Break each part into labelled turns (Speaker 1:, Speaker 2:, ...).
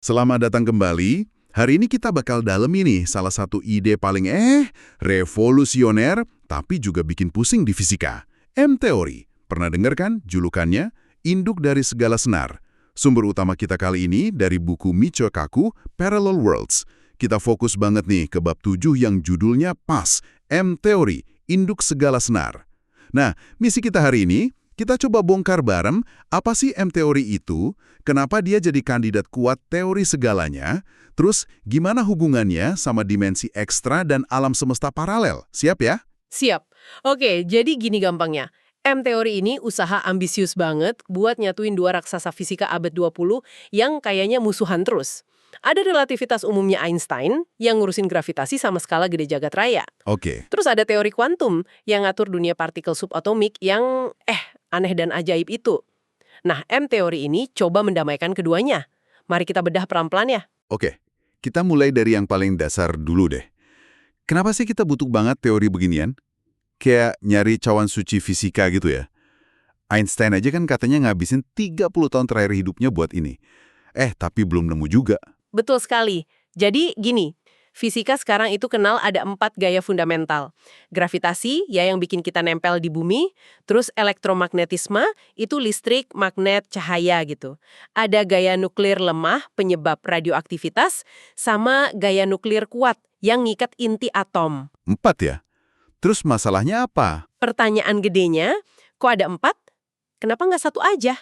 Speaker 1: Selamat datang kembali. Hari ini kita bakal dalam ini salah satu ide paling revolusioner tapi juga bikin pusing di fisika. M-teori. Pernah dengar kan julukannya? Induk dari segala senar. Sumber utama kita kali ini dari buku Michio Kaku, Parallel Worlds. Kita fokus banget nih ke bab 7 yang judulnya pas, M-teori, induk segala senar. Nah, misi kita hari ini, kita coba bongkar bareng apa sih M-teori itu, kenapa dia jadi kandidat kuat teori segalanya, terus gimana hubungannya sama dimensi ekstra dan alam semesta paralel. Siap ya?
Speaker 2: Siap. Oke, jadi gini gampangnya. M-teori ini usaha ambisius banget buat nyatuin dua raksasa fisika abad 20 yang kayaknya musuhan terus. Ada relativitas umumnya Einstein yang ngurusin gravitasi sama skala gede jagat raya.
Speaker 1: Oke.
Speaker 2: Terus ada teori kuantum yang ngatur dunia partikel subatomik yang aneh dan ajaib itu. Nah, M-teori ini coba mendamaikan keduanya. Mari kita bedah pelan-pelan ya.
Speaker 1: Oke, kita mulai dari yang paling dasar dulu deh. Kenapa sih kita butuh banget teori beginian? Kayak nyari cawan suci fisika gitu ya. Einstein aja kan katanya ngabisin 30 tahun terakhir hidupnya buat ini. Tapi belum nemu juga.
Speaker 2: Betul sekali. Jadi gini, fisika sekarang itu kenal ada 4 gaya fundamental. Gravitasi, ya yang bikin kita nempel di bumi. Terus elektromagnetisme, itu listrik, magnet, cahaya gitu. Ada gaya nuklir lemah, penyebab radioaktivitas. Sama gaya nuklir kuat, yang ngikat inti atom.
Speaker 1: 4 ya? Terus masalahnya apa?
Speaker 2: Pertanyaan gedenya, kok ada 4? Kenapa nggak satu aja?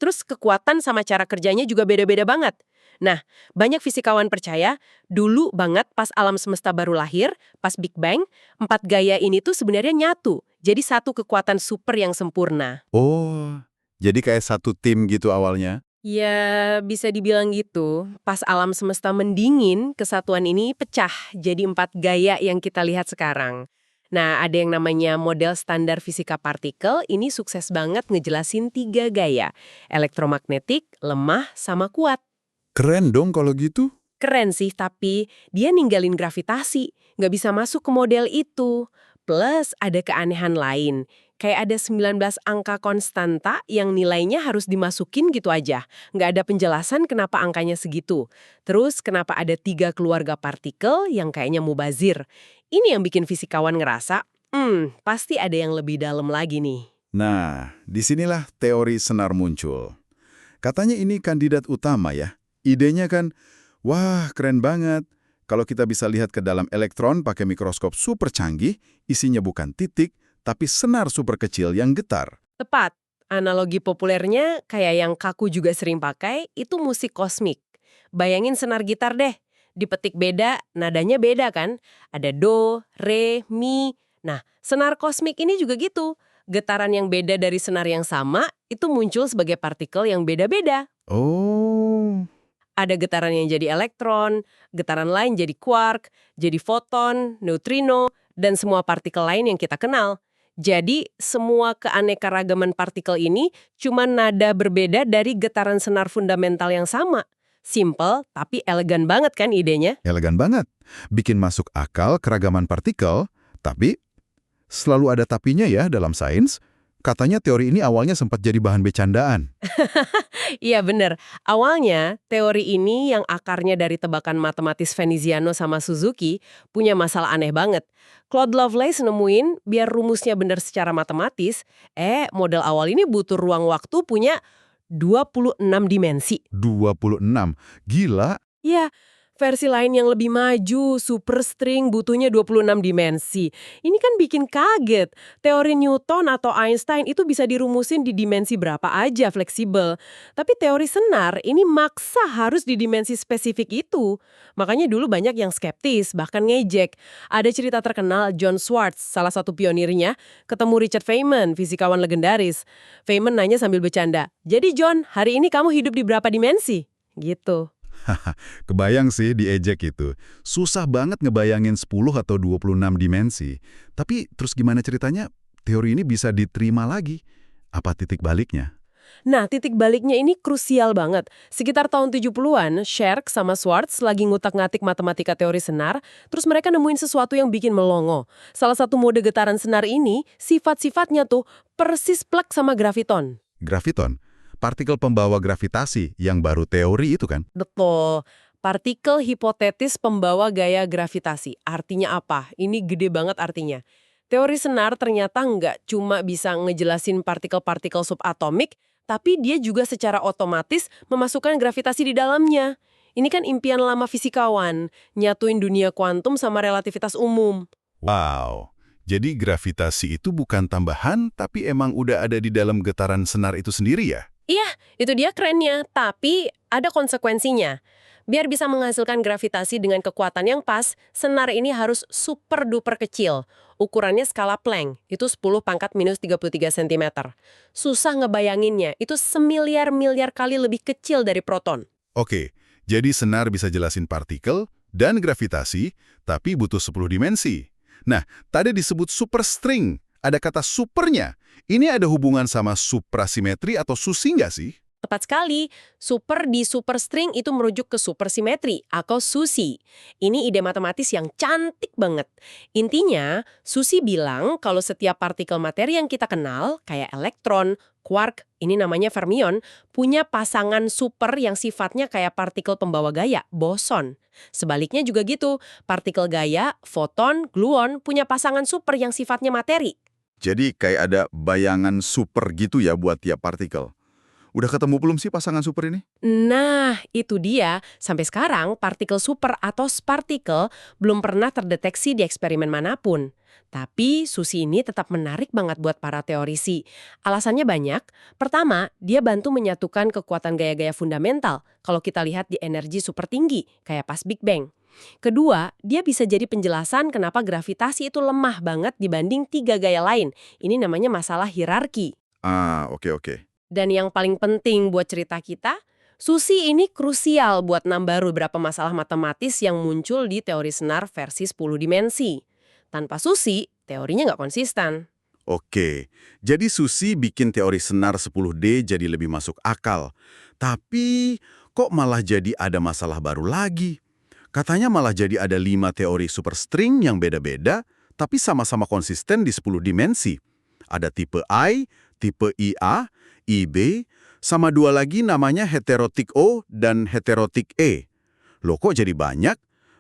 Speaker 2: Terus kekuatan sama cara kerjanya juga beda-beda banget. Nah, banyak fisikawan percaya, dulu banget pas alam semesta baru lahir, pas Big Bang, 4 gaya ini tuh sebenarnya nyatu. Jadi satu kekuatan super yang sempurna.
Speaker 1: Oh, jadi kayak satu tim gitu awalnya?
Speaker 2: Ya, bisa dibilang gitu. Pas alam semesta mendingin, kesatuan ini pecah jadi 4 gaya yang kita lihat sekarang. Nah, ada yang namanya model standar fisika partikel, ini sukses banget ngejelasin 3 gaya. Elektromagnetik, lemah, sama kuat.
Speaker 1: Keren dong kalau gitu.
Speaker 2: Keren sih, tapi dia ninggalin gravitasi, nggak bisa masuk ke model itu. Plus, ada keanehan lain. Kayak ada 19 angka konstanta yang nilainya harus dimasukin gitu aja. Nggak ada penjelasan kenapa angkanya segitu. Terus, kenapa ada 3 keluarga partikel yang kayaknya mubazir. Ini yang bikin fisikawan ngerasa, pasti ada yang lebih dalam lagi nih.
Speaker 1: Nah, disinilah teori senar muncul. Katanya ini kandidat utama ya. Idenya kan, wah keren banget. Kalau kita bisa lihat ke dalam elektron pakai mikroskop super canggih, isinya bukan titik, tapi senar super kecil yang getar.
Speaker 2: Tepat. Analogi populernya kayak yang Kaku juga sering pakai, itu musik kosmik. Bayangin senar gitar deh. Dipetik beda, nadanya beda kan? Ada do, re, mi. Nah, senar kosmik ini juga gitu. Getaran yang beda dari senar yang sama, itu muncul sebagai partikel yang beda-beda.
Speaker 1: Oh,
Speaker 2: Ada getaran yang jadi elektron, getaran lain jadi quark, jadi foton, neutrino, dan semua partikel lain yang kita kenal. Jadi, semua keanekaragaman partikel ini cuma nada berbeda dari getaran senar fundamental yang sama. Simple, tapi elegan banget kan idenya?
Speaker 1: elegan banget. Bikin masuk akal keragaman partikel, tapi selalu ada tapinya ya dalam sains. Katanya teori ini awalnya sempat jadi bahan bercandaan.
Speaker 2: Iya bener. Awalnya, teori ini yang akarnya dari tebakan matematis Veneziano sama Suzuki punya masalah aneh banget. Claude Lovelace nemuin biar rumusnya bener secara matematis, model awal ini butuh ruang waktu punya 26 dimensi.
Speaker 1: 26. Gila.
Speaker 2: Ya, versi lain yang lebih maju, superstring butuhnya 26 dimensi. Ini kan bikin kaget. Teori Newton atau Einstein itu bisa dirumusin di dimensi berapa aja fleksibel. Tapi teori senar ini maksa harus di dimensi spesifik itu. Makanya dulu banyak yang skeptis, bahkan ngejek. Ada cerita terkenal John Swartz, salah satu pionirnya, ketemu Richard Feynman, fisikawan legendaris. Feynman nanya sambil bercanda, "Jadi John, hari ini kamu hidup di berapa dimensi?" Gitu.
Speaker 1: Kebayang sih diejek itu. Susah banget ngebayangin 10 atau 26 dimensi. Tapi terus gimana ceritanya teori ini bisa diterima lagi? Apa titik baliknya?
Speaker 2: Nah, titik baliknya ini krusial banget. Sekitar tahun 70-an, Scherk sama Swartz lagi ngutak-ngatik matematika teori senar, terus mereka nemuin sesuatu yang bikin melongo. Salah satu mode getaran senar ini, sifat-sifatnya tuh persis plek sama graviton.
Speaker 1: Graviton? partikel pembawa gravitasi yang baru teori itu kan?
Speaker 2: Betul. Partikel hipotetis pembawa gaya gravitasi. Artinya apa? Ini gede banget artinya. Teori senar ternyata nggak cuma bisa ngejelasin partikel-partikel subatomik, tapi dia juga secara otomatis memasukkan gravitasi di dalamnya. Ini kan impian lama fisikawan, nyatuin dunia kuantum sama relativitas umum.
Speaker 1: Wow, jadi gravitasi itu bukan tambahan, tapi emang udah ada di dalam getaran senar itu sendiri ya?
Speaker 2: Iya, itu dia kerennya, tapi ada konsekuensinya. Biar bisa menghasilkan gravitasi dengan kekuatan yang pas, senar ini harus super duper kecil. Ukurannya skala Planck, itu 10 pangkat minus 33 cm. Susah ngebayanginnya, itu semiliar-miliar kali lebih kecil dari proton.
Speaker 1: Oke, jadi senar bisa jelasin partikel dan gravitasi, tapi butuh 10 dimensi. Nah, tadi disebut superstring. Ada kata supernya. Ini ada hubungan sama suprasimetri atau susi nggak sih?
Speaker 2: Tepat sekali, super di superstring itu merujuk ke supersimetri atau susi. Ini ide matematis yang cantik banget. Intinya, Susi bilang kalau setiap partikel materi yang kita kenal, kayak elektron, quark, ini namanya fermion, punya pasangan super yang sifatnya kayak partikel pembawa gaya, boson. Sebaliknya juga gitu, partikel gaya, foton, gluon, punya pasangan super yang sifatnya materi.
Speaker 1: Jadi kayak ada bayangan super gitu ya buat tiap partikel. Udah ketemu belum sih pasangan super ini?
Speaker 2: Nah, itu dia. Sampai sekarang, partikel super atau spartikel belum pernah terdeteksi di eksperimen manapun. Tapi Susi ini tetap menarik banget buat para teorisi. Alasannya banyak. Pertama, dia bantu menyatukan kekuatan gaya-gaya fundamental kalau kita lihat di energi super tinggi, kayak pas Big Bang. Kedua, dia bisa jadi penjelasan kenapa gravitasi itu lemah banget dibanding 3 gaya lain. Ini namanya masalah hierarki.
Speaker 1: Oke.
Speaker 2: Dan yang paling penting buat cerita kita, Susi ini krusial buat nambah beberapa masalah matematis yang muncul di teori senar versi 10 dimensi. Tanpa Susi, teorinya nggak konsisten.
Speaker 1: Oke, jadi Susi bikin teori senar 10D jadi lebih masuk akal. Tapi kok malah jadi ada masalah baru lagi? Katanya malah jadi ada 5 teori superstring yang beda-beda, tapi sama-sama konsisten di 10 dimensi. Ada tipe I, tipe IA, IB, sama 2 lagi namanya heterotik O dan heterotik E. Loh kok jadi banyak?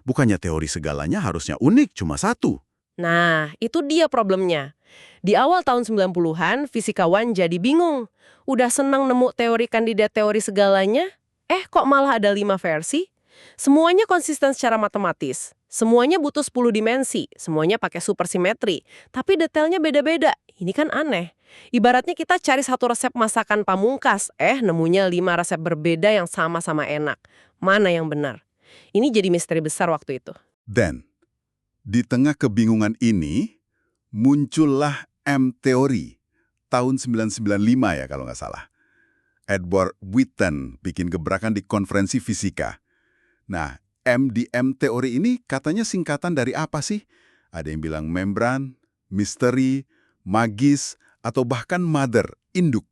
Speaker 1: Bukannya teori segalanya harusnya unik, cuma satu.
Speaker 2: Nah, itu dia problemnya. Di awal tahun 90-an, fisikawan jadi bingung. Udah senang nemu teori kandidat teori segalanya, kok malah ada 5 versi? Semuanya konsisten secara matematis. Semuanya butuh 10 dimensi, semuanya pakai supersimetri. Tapi detailnya beda-beda. Ini kan aneh. Ibaratnya kita cari satu resep masakan pamungkas, nemunya 5 resep berbeda yang sama-sama enak. Mana yang benar? Ini jadi misteri besar waktu itu.
Speaker 1: Dan di tengah kebingungan ini, muncullah M-teori tahun 1995 ya kalau nggak salah. Edward Witten bikin gebrakan di konferensi fisika. Nah, M di M-teori ini katanya singkatan dari apa sih? Ada yang bilang membran, misteri, magis, atau bahkan mother, induk.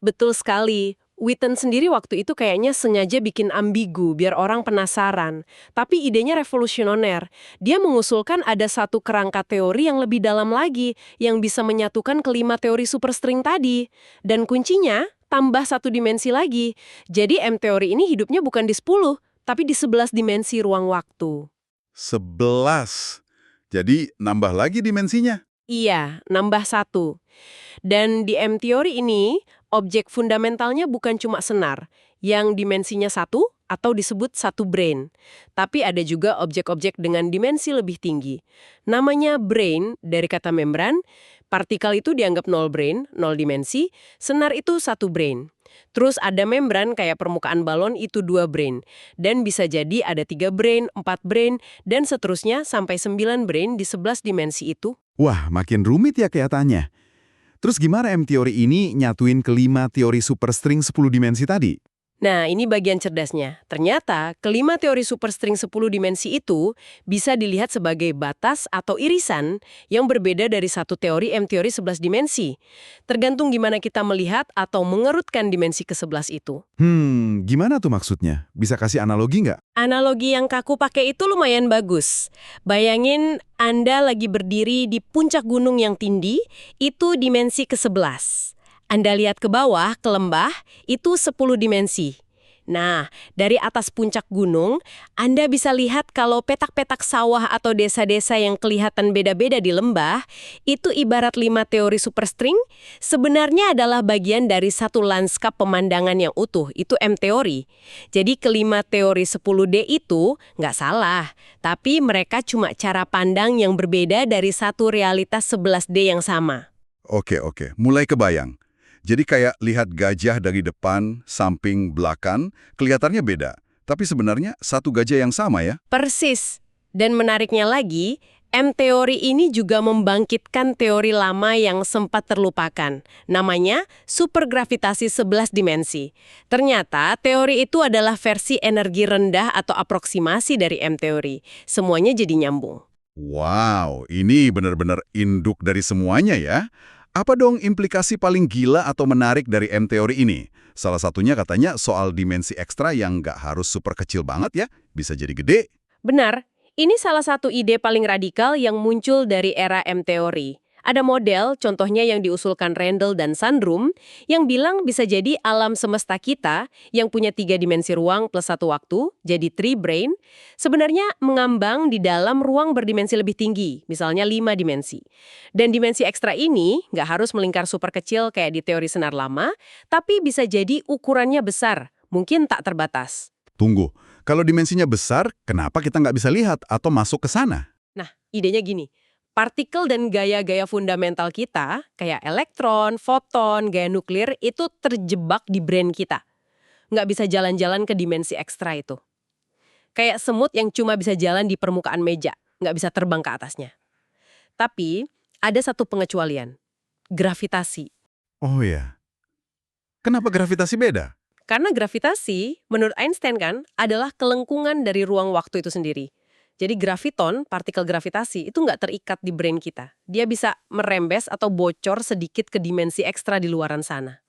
Speaker 2: Betul sekali. Witten sendiri waktu itu kayaknya sengaja bikin ambigu biar orang penasaran. Tapi idenya revolusioner. Dia mengusulkan ada satu kerangka teori yang lebih dalam lagi yang bisa menyatukan kelima teori superstring tadi. Dan kuncinya, tambah satu dimensi lagi. Jadi M-teori ini hidupnya bukan di 10, tapi di 11 dimensi ruang waktu.
Speaker 1: 11. Jadi nambah lagi dimensinya.
Speaker 2: Iya, nambah satu. Dan di M-teori ini, objek fundamentalnya bukan cuma senar, yang dimensinya satu atau disebut satu brane. Tapi ada juga objek-objek dengan dimensi lebih tinggi. Namanya brane dari kata membran, partikel itu dianggap 0 brane, 0 dimensi, senar itu 1 brane. Terus ada membran kayak permukaan balon itu 2 brane. Dan bisa jadi ada 3 brane, 4 brane, dan seterusnya sampai 9 brane di 11 dimensi itu.
Speaker 3: Wah, makin rumit ya kelihatannya. Terus gimana M-teori ini nyatuin kelima teori superstring 10 dimensi tadi?
Speaker 2: Nah, ini bagian cerdasnya. Ternyata, kelima teori superstring 10 dimensi itu bisa dilihat sebagai batas atau irisan yang berbeda dari satu teori M-teori 11 dimensi. Tergantung gimana kita melihat atau mengerutkan dimensi ke-11 itu.
Speaker 3: Gimana tuh maksudnya? Bisa kasih analogi nggak?
Speaker 2: Analogi yang Kaku pakai itu lumayan bagus. Bayangin Anda lagi berdiri di puncak gunung yang tinggi, itu dimensi ke-11. Anda lihat ke bawah, ke lembah, itu 10 dimensi. Nah, dari atas puncak gunung, Anda bisa lihat kalau petak-petak sawah atau desa-desa yang kelihatan beda-beda di lembah, itu ibarat 5 teori superstring, sebenarnya adalah bagian dari satu lanskap pemandangan yang utuh, itu M-teori. Jadi kelima teori 10D itu nggak salah, tapi mereka cuma cara pandang yang berbeda dari satu realitas 11D yang sama.
Speaker 1: Oke, mulai kebayang. Jadi kayak lihat gajah dari depan, samping, belakang, kelihatannya beda. Tapi sebenarnya satu gajah yang sama ya?
Speaker 2: Persis. Dan menariknya lagi, M-teori ini juga membangkitkan teori lama yang sempat terlupakan. Namanya supergravitasi 11 dimensi. Ternyata teori itu adalah versi energi rendah atau aproksimasi dari M-teori. Semuanya jadi nyambung.
Speaker 1: Wow, ini benar-benar induk dari semuanya ya. Apa dong implikasi paling gila atau menarik dari M-teori ini? Salah satunya katanya soal dimensi ekstra yang nggak harus super kecil banget ya, bisa jadi gede.
Speaker 2: Benar, ini salah satu ide paling radikal yang muncul dari era M-teori. Ada model, contohnya yang diusulkan Randall dan Sundrum, yang bilang bisa jadi alam semesta kita yang punya 3 dimensi ruang plus 1 waktu, jadi three brain, sebenarnya mengambang di dalam ruang berdimensi lebih tinggi, misalnya 5 dimensi. Dan dimensi ekstra ini nggak harus melingkar super kecil kayak di teori senar lama, tapi bisa jadi ukurannya besar, mungkin tak terbatas.
Speaker 1: Tunggu, kalau dimensinya besar, kenapa kita nggak bisa lihat atau masuk ke sana?
Speaker 2: Nah, idenya gini. Partikel dan gaya-gaya fundamental kita, kayak elektron, foton, gaya nuklir, itu terjebak di brain kita. Nggak bisa jalan-jalan ke dimensi ekstra itu. Kayak semut yang cuma bisa jalan di permukaan meja, nggak bisa terbang ke atasnya. Tapi, ada satu pengecualian. Gravitasi.
Speaker 1: Oh ya, kenapa gravitasi beda?
Speaker 2: Karena gravitasi, menurut Einstein kan, adalah kelengkungan dari ruang waktu itu sendiri. Jadi graviton, partikel gravitasi, itu nggak terikat di brain kita. Dia bisa merembes atau bocor sedikit ke dimensi ekstra di luaran sana.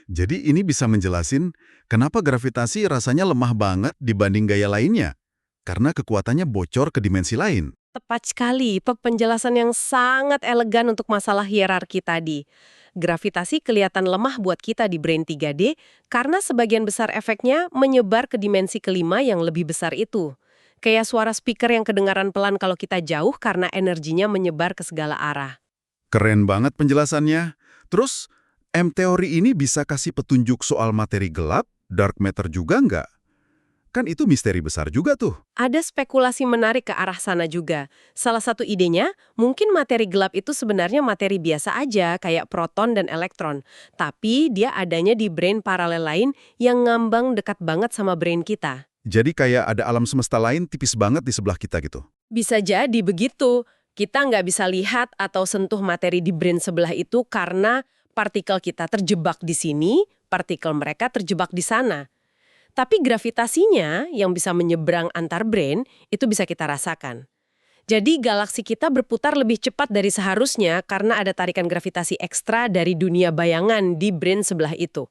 Speaker 1: Jadi ini bisa menjelasin kenapa gravitasi rasanya lemah banget dibanding gaya lainnya. Karena kekuatannya bocor ke dimensi lain.
Speaker 2: Tepat sekali, penjelasan yang sangat elegan untuk masalah hierarki tadi. Gravitasi kelihatan lemah buat kita di brain 3D karena sebagian besar efeknya menyebar ke dimensi kelima yang lebih besar itu. Kayak suara speaker yang kedengaran pelan kalau kita jauh karena energinya menyebar ke segala arah.
Speaker 1: Keren banget penjelasannya. Terus, M-teori ini bisa kasih petunjuk soal materi gelap, dark matter juga nggak? Kan itu misteri besar juga tuh.
Speaker 2: Ada spekulasi menarik ke arah sana juga. Salah satu idenya, mungkin materi gelap itu sebenarnya materi biasa aja, kayak proton dan elektron. Tapi dia adanya di brain paralel lain yang ngambang dekat banget sama brain kita.
Speaker 1: Jadi kayak ada alam semesta lain tipis banget di sebelah kita gitu.
Speaker 2: Bisa jadi begitu. Kita nggak bisa lihat atau sentuh materi di brain sebelah itu karena partikel kita terjebak di sini, partikel mereka terjebak di sana. Tapi gravitasinya yang bisa menyeberang antar brain itu bisa kita rasakan. Jadi galaksi kita berputar lebih cepat dari seharusnya karena ada tarikan gravitasi ekstra dari dunia bayangan di brain sebelah itu.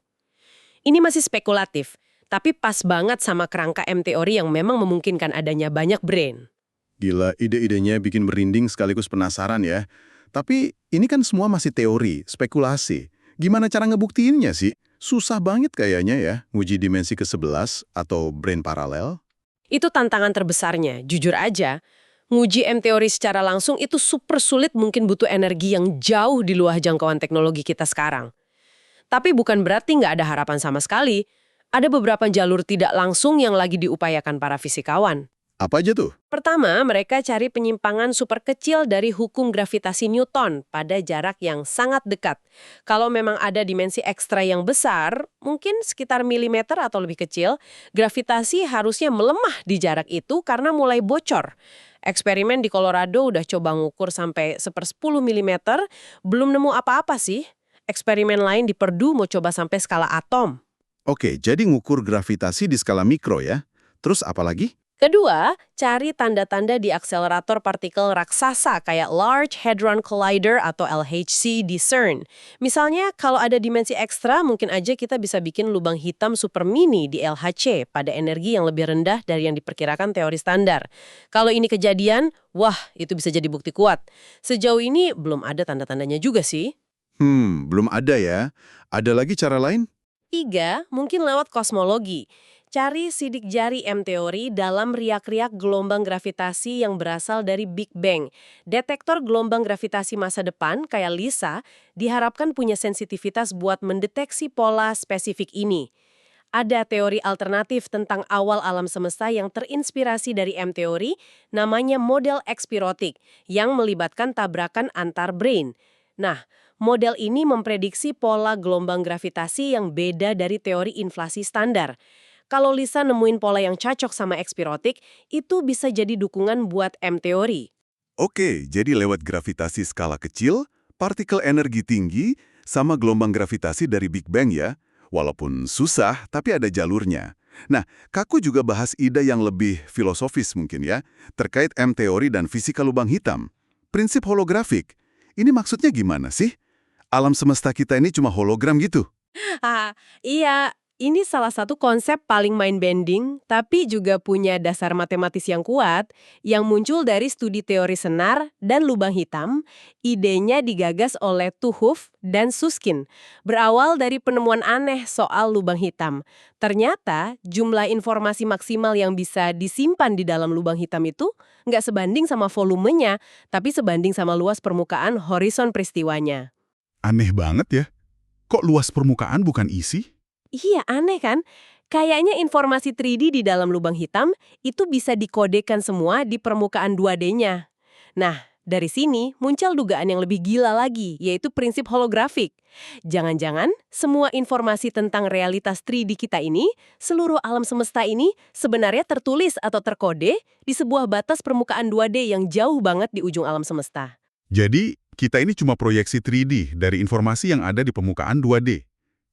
Speaker 2: Ini masih spekulatif, tapi pas banget sama kerangka M-teori yang memang memungkinkan adanya banyak brain.
Speaker 1: Gila, ide-idenya bikin merinding sekaligus penasaran ya. Tapi ini kan semua masih teori, spekulasi. Gimana cara ngebuktiinnya sih? Susah banget kayaknya ya, nguji dimensi ke-11 atau brain paralel.
Speaker 2: Itu tantangan terbesarnya, jujur aja. Nguji M-teori secara langsung itu super sulit, mungkin butuh energi yang jauh di luar jangkauan teknologi kita sekarang. Tapi bukan berarti nggak ada harapan sama sekali. Ada beberapa jalur tidak langsung yang lagi diupayakan para fisikawan.
Speaker 1: Apa aja tuh?
Speaker 2: Pertama, mereka cari penyimpangan super kecil dari hukum gravitasi Newton pada jarak yang sangat dekat. Kalau memang ada dimensi ekstra yang besar, mungkin sekitar milimeter atau lebih kecil, gravitasi harusnya melemah di jarak itu karena mulai bocor. Eksperimen di Colorado udah coba ngukur sampai 1/10 milimeter, belum nemu apa-apa sih. Eksperimen lain di Purdue mau coba sampai skala atom.
Speaker 1: Oke, jadi ngukur gravitasi di skala mikro ya. Terus apa lagi?
Speaker 2: Kedua, cari tanda-tanda di akselerator partikel raksasa kayak Large Hadron Collider atau LHC di CERN. Misalnya, kalau ada dimensi ekstra, mungkin aja kita bisa bikin lubang hitam super mini di LHC pada energi yang lebih rendah dari yang diperkirakan teori standar. Kalau ini kejadian, wah, itu bisa jadi bukti kuat. Sejauh ini belum ada tanda-tandanya juga sih.
Speaker 1: Belum ada ya. Ada lagi cara lain?
Speaker 2: 3, mungkin lewat kosmologi. Cari sidik jari M-teori dalam riak-riak gelombang gravitasi yang berasal dari Big Bang. Detektor gelombang gravitasi masa depan, kayak LISA, diharapkan punya sensitivitas buat mendeteksi pola spesifik ini. Ada teori alternatif tentang awal alam semesta yang terinspirasi dari M-teori, namanya model ekspirotik, yang melibatkan tabrakan antar brain. Nah, model ini memprediksi pola gelombang gravitasi yang beda dari teori inflasi standar. Kalau Lisa nemuin pola yang cocok sama ekspirotik, itu bisa jadi dukungan buat M-teori.
Speaker 1: Oke, jadi lewat gravitasi skala kecil, partikel energi tinggi, sama gelombang gravitasi dari Big Bang ya. Walaupun susah, tapi ada jalurnya. Nah, Kaku juga bahas ide yang lebih filosofis mungkin ya, terkait M-teori dan fisika lubang hitam. Prinsip holografik. Ini maksudnya gimana sih? Alam semesta kita ini cuma hologram gitu?
Speaker 2: Iya, ini salah satu konsep paling mind-bending, tapi juga punya dasar matematis yang kuat, yang muncul dari studi teori senar dan lubang hitam. Idenya digagas oleh 't Hooft dan Susskind, berawal dari penemuan aneh soal lubang hitam. Ternyata, jumlah informasi maksimal yang bisa disimpan di dalam lubang hitam itu nggak sebanding sama volumenya, tapi sebanding sama luas permukaan horizon peristiwanya.
Speaker 1: Aneh banget ya. Kok luas permukaan bukan isi?
Speaker 2: Iya, aneh kan? Kayaknya informasi 3D di dalam lubang hitam itu bisa dikodekan semua di permukaan 2D-nya. Nah, dari sini muncul dugaan yang lebih gila lagi, yaitu prinsip holografik. Jangan-jangan semua informasi tentang realitas 3D kita ini, seluruh alam semesta ini, sebenarnya tertulis atau terkode di sebuah batas permukaan 2D yang jauh banget di ujung alam semesta.
Speaker 1: Jadi, kita ini cuma proyeksi 3D dari informasi yang ada di permukaan 2D.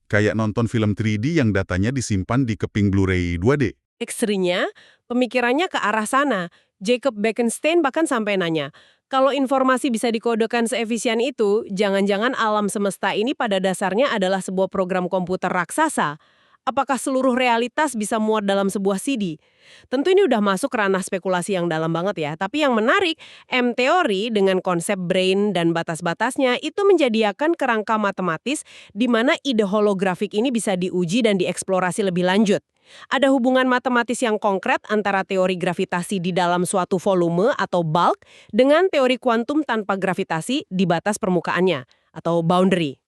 Speaker 1: Kayak nonton film 3D yang datanya disimpan di keping Blu-ray 2D.
Speaker 2: Ekstrinya, pemikirannya ke arah sana. Jacob Bekenstein bahkan sampai nanya, kalau informasi bisa dikodekan seefisien itu, jangan-jangan alam semesta ini pada dasarnya adalah sebuah program komputer raksasa. Apakah seluruh realitas bisa muat dalam sebuah CD? Tentu ini udah masuk ranah spekulasi yang dalam banget ya. Tapi yang menarik, M-teori dengan konsep brain dan batas-batasnya itu menjadikan kerangka matematis di mana ide holografik ini bisa diuji dan dieksplorasi lebih lanjut. Ada hubungan matematis yang konkret antara teori gravitasi di dalam suatu volume atau bulk dengan teori kuantum tanpa gravitasi di batas permukaannya atau boundary.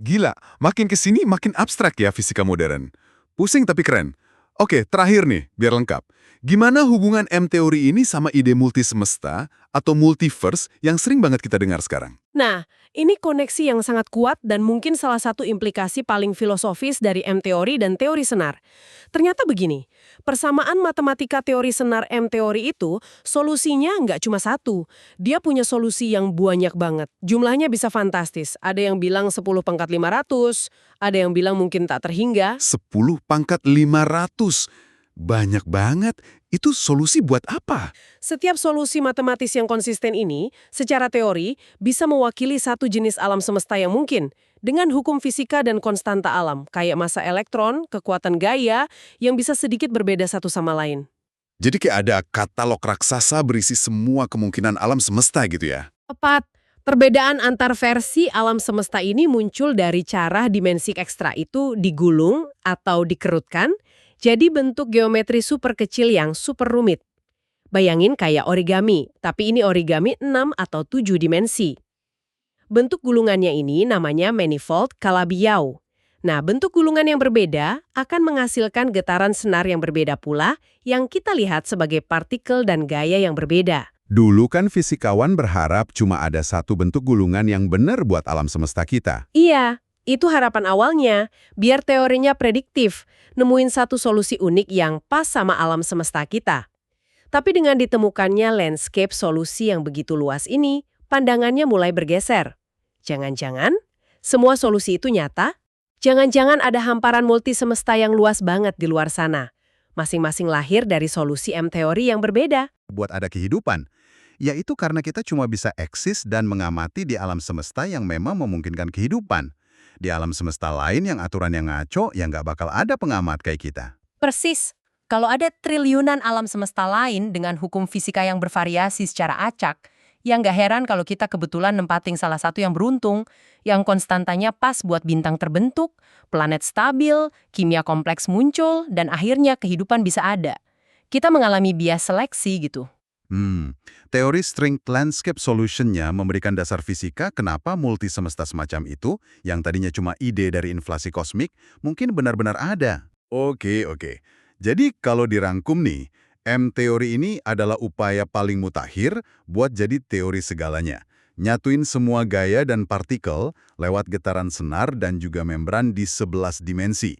Speaker 1: Gila, makin kesini makin abstrak ya fisika modern. Pusing tapi keren. Oke, terakhir nih, biar lengkap. Gimana hubungan M-teori ini sama ide multisemesta atau multiverse yang sering banget kita dengar sekarang?
Speaker 2: Nah, ini koneksi yang sangat kuat dan mungkin salah satu implikasi paling filosofis dari M-teori dan teori senar. Ternyata begini, persamaan matematika teori senar M-teori itu, solusinya nggak cuma satu. Dia punya solusi yang banyak banget. Jumlahnya bisa fantastis. Ada yang bilang 10 pangkat 500, ada yang bilang mungkin tak terhingga.
Speaker 1: 10 pangkat 500. Banyak banget. Itu solusi buat apa?
Speaker 2: Setiap solusi matematis yang konsisten ini, secara teori, bisa mewakili satu jenis alam semesta yang mungkin, dengan hukum fisika dan konstanta alam, kayak massa elektron, kekuatan gaya, yang bisa sedikit berbeda satu sama lain.
Speaker 1: Jadi kayak ada katalog raksasa berisi semua kemungkinan alam semesta gitu ya?
Speaker 2: Tepat. Perbedaan antar versi alam semesta ini muncul dari cara dimensi ekstra itu digulung atau dikerutkan, jadi bentuk geometri super kecil yang super rumit. Bayangin kayak origami, tapi ini origami 6 atau 7 dimensi. Bentuk gulungannya ini namanya manifold Calabi-Yau. Nah, bentuk gulungan yang berbeda akan menghasilkan getaran senar yang berbeda pula yang kita lihat sebagai partikel dan gaya yang berbeda.
Speaker 1: Dulu kan fisikawan berharap cuma ada satu bentuk gulungan yang benar buat alam semesta kita.
Speaker 2: Iya, itu harapan awalnya, biar teorinya prediktif, nemuin satu solusi unik yang pas sama alam semesta kita. Tapi dengan ditemukannya landscape solusi yang begitu luas ini, pandangannya mulai bergeser. Jangan-jangan semua solusi itu nyata? Jangan-jangan ada hamparan multisemesta yang luas banget di luar sana. Masing-masing lahir dari solusi M-teori yang berbeda.
Speaker 3: Buat ada kehidupan, yaitu karena kita cuma bisa eksis dan mengamati di alam semesta yang memang memungkinkan kehidupan. Di alam semesta lain yang aturan yang ngaco, ya nggak bakal ada pengamat kayak kita.
Speaker 4: Persis. Kalau ada triliunan alam semesta lain dengan hukum fisika yang bervariasi secara acak, Ya nggak heran kalau kita kebetulan nempatin salah satu yang beruntung, yang konstantanya pas buat bintang terbentuk, planet stabil, kimia kompleks muncul, dan akhirnya kehidupan bisa ada. Kita mengalami bias seleksi gitu.
Speaker 3: Teori String Landscape Solution-nya memberikan dasar fisika kenapa multi semesta semacam itu, yang tadinya cuma ide dari inflasi kosmik, mungkin benar-benar ada. Oke. Jadi kalau dirangkum nih, M-teori ini adalah upaya paling mutakhir buat jadi teori segalanya. Nyatuin semua gaya dan partikel lewat getaran senar dan juga membran di 11 dimensi.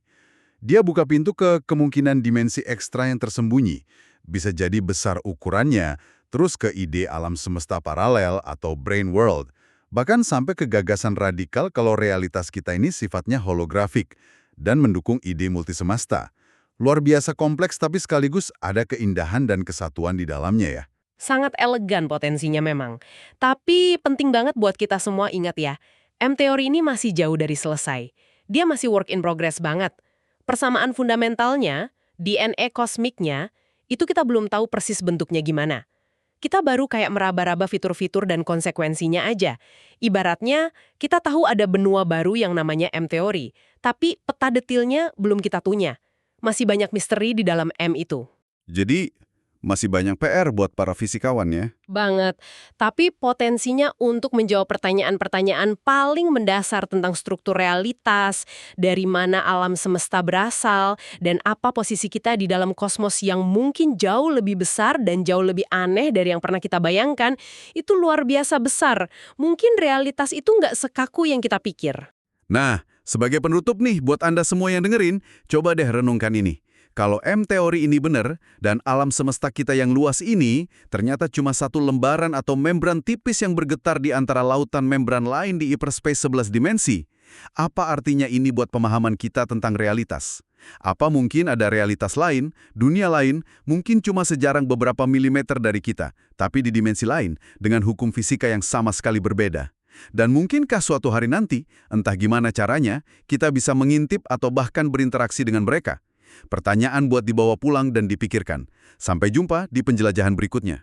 Speaker 3: Dia buka pintu ke kemungkinan dimensi ekstra yang tersembunyi. Bisa jadi besar ukurannya, terus ke ide alam semesta paralel atau brain world. Bahkan sampai ke gagasan radikal kalau realitas kita ini sifatnya holografik dan mendukung ide multisemesta. Luar biasa kompleks tapi sekaligus ada keindahan dan kesatuan di dalamnya ya.
Speaker 2: Sangat elegan potensinya memang. Tapi penting banget buat kita semua ingat ya, M-teori ini masih jauh dari selesai. Dia masih work in progress banget. Persamaan fundamentalnya, DNA kosmiknya, itu kita belum tahu persis bentuknya gimana. Kita baru kayak meraba-raba fitur-fitur dan konsekuensinya aja. Ibaratnya, kita tahu ada benua baru yang namanya M-teori, tapi peta detilnya belum kita punya. Masih banyak misteri di dalam M itu.
Speaker 1: Jadi, masih banyak PR buat para fisikawan ya.
Speaker 2: Banget. Tapi potensinya untuk menjawab pertanyaan-pertanyaan paling mendasar tentang struktur realitas, dari mana alam semesta berasal, dan apa posisi kita di dalam kosmos yang mungkin jauh lebih besar dan jauh lebih aneh dari yang pernah kita bayangkan, itu luar biasa besar. Mungkin realitas itu nggak sekaku yang kita pikir.
Speaker 1: Nah, sebagai penutup nih buat Anda semua yang dengerin, coba deh renungkan ini. Kalau M-teori ini benar, dan alam semesta kita yang luas ini ternyata cuma satu lembaran atau membran tipis yang bergetar di antara lautan membran lain di hyperspace 11 dimensi, apa artinya ini buat pemahaman kita tentang realitas? Apa mungkin ada realitas lain, dunia lain, mungkin cuma sejarang beberapa milimeter dari kita, tapi di dimensi lain, dengan hukum fisika yang sama sekali berbeda? Dan mungkinkah suatu hari nanti, entah gimana caranya, kita bisa mengintip atau bahkan berinteraksi dengan mereka? Pertanyaan buat dibawa pulang dan dipikirkan. Sampai jumpa di penjelajahan berikutnya.